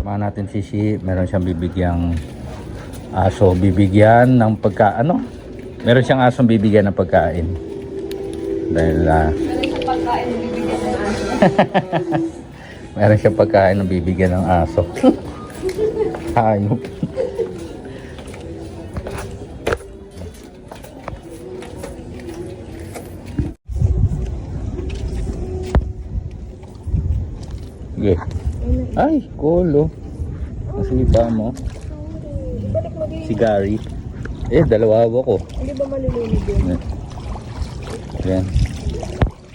Samahan natin si Shi. Meron siyang bibigyang aso. Bibigyan ng ano? Meron siyang asong bibigyan ng pagkain. Dahil Meron siyang pagkain na bibigyan ng aso. meron siyang pagkain na bibigyan ng aso. Hayop. Okay. Ay, cool oh. Nasipa mo. Balik mo din. Si Gary. Dalawa ko. Hindi ba malilinig yun? Yan.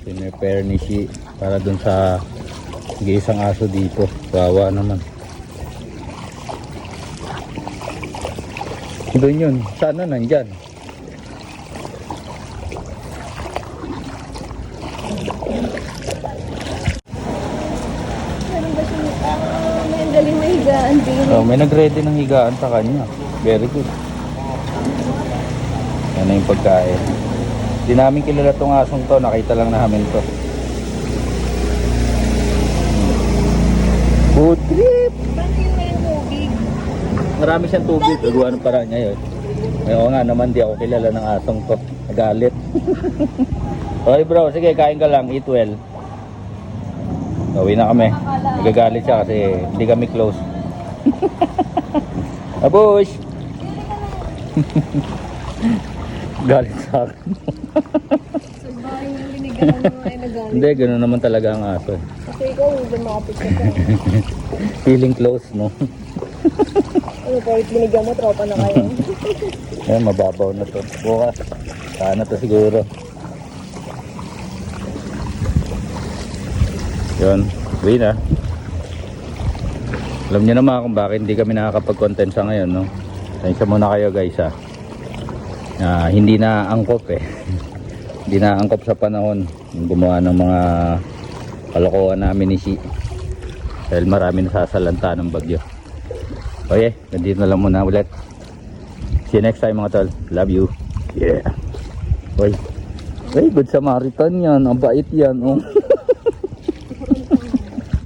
Pinrepair ni Shi para dun sa isang aso dito. Kawawa naman. Doon yun. Sana nandyan. Meron ba siya? May galing na higaan din. Oh, may nag-ready ng higaan sa kanya. Very good. Yan na yung pagkain. Hindi namin kilala tong asong to. Nakita lang namin to. Food trip! Pansin mo yung tubig. Marami siyang tubig. Nagawa ng paraan niya yun. Oo nga naman, di ako kilala ng asong to. Nagalit. Okay bro, sige kain ka lang. Eat well. Uwi na kami. Nagagalit siya kasi hindi kami close. Abush! Galit sa akin. Sa bahay yung binigyan ng mga ay nagalit. Hindi, gano'n naman talaga ang aso. Kasi ikaw, lumapit ka pa. Feeling close, no? Ano, kahit binigyan mo, tropa na kayo. Ayan, mababaw na to. Bukas. Sana to siguro. Yun, uwi na. Alam niyo naman kung bakit hindi kami nakakapag-content sa ngayon, no? Thanks muna kayo guys, ha. Hindi na angkop hindi na angkop sa panahon yung gumawa ng mga kalokohan namin ni Shi dahil marami nasasalanta ng bagyo. Okay, nandito na lang muna ulit. See you next time mga tol. Love you. Yeah. Oy, good Samaritan yan, ang bait yan oh.